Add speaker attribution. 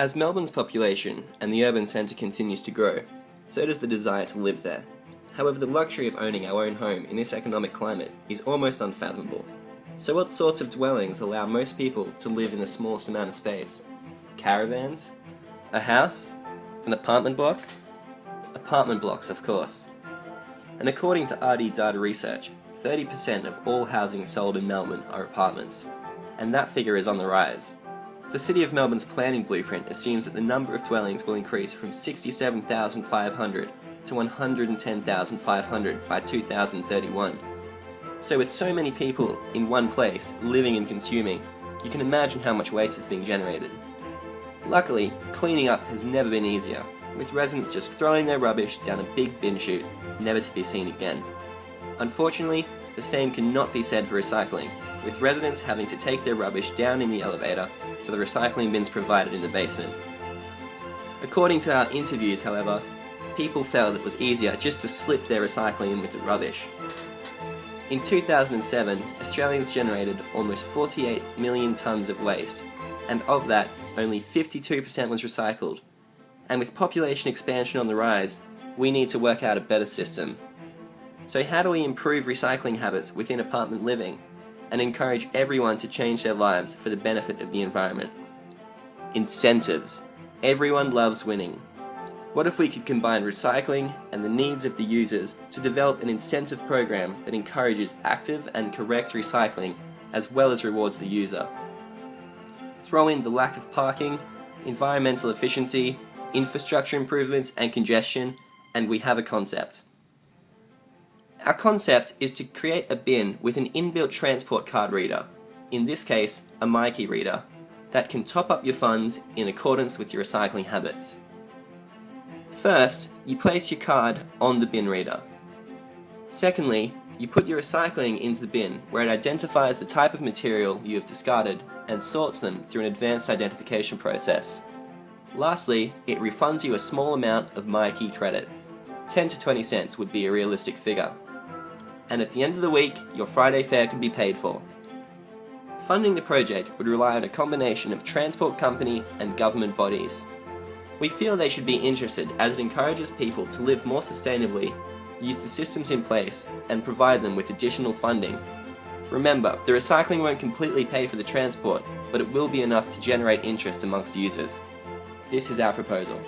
Speaker 1: As Melbourne's population and the urban centre continues to grow, so does the desire to live there. However, the luxury of owning our own home in this economic climate is almost unfathomable. So what sorts of dwellings allow most people to live in the smallest amount of space? Caravans? A house? An apartment block? Apartment blocks, of course. And according to RD Data Research, 30% of all housing sold in Melbourne are apartments, and that figure is on the rise. The City of Melbourne's planning blueprint assumes that the number of dwellings will increase from 67,500 to 110,500 by 2031. So with so many people in one place, living and consuming, you can imagine how much waste is being generated. Luckily, cleaning up has never been easier, with residents just throwing their rubbish down a big bin chute, never to be seen again. Unfortunately, the same cannot be said for recycling, with residents having to take their rubbish down in the elevator to the recycling bins provided in the basement. According to our interviews, however, people felt it was easier just to slip their recycling in with the rubbish. In 2007, Australians generated almost 48 million tonnes of waste, and of that, only 52% was recycled. And with population expansion on the rise, we need to work out a better system. So how do we improve recycling habits within apartment living and encourage everyone to change their lives for the benefit of the environment? Incentives. Everyone loves winning. What if we could combine recycling and the needs of the users to develop an incentive program that encourages active and correct recycling as well as rewards the user? Throw in the lack of parking, environmental efficiency, infrastructure improvements and congestion, and we have a concept. Our concept is to create a bin with an inbuilt transport card reader, in this case a MyKey reader, that can top up your funds in accordance with your recycling habits. First, you place your card on the bin reader. Secondly, you put your recycling into the bin where it identifies the type of material you have discarded and sorts them through an advanced identification process. Lastly, it refunds you a small amount of MyKey credit. 10 to 20 cents would be a realistic figure. And at the end of the week, your Friday fare could be paid for. Funding the project would rely on a combination of transport company and government bodies. We feel they should be interested as it encourages people to live more sustainably, use the systems in place, and provide them with additional funding. Remember, the recycling won't completely pay for the transport, but it will be enough to generate interest amongst users. This is our proposal.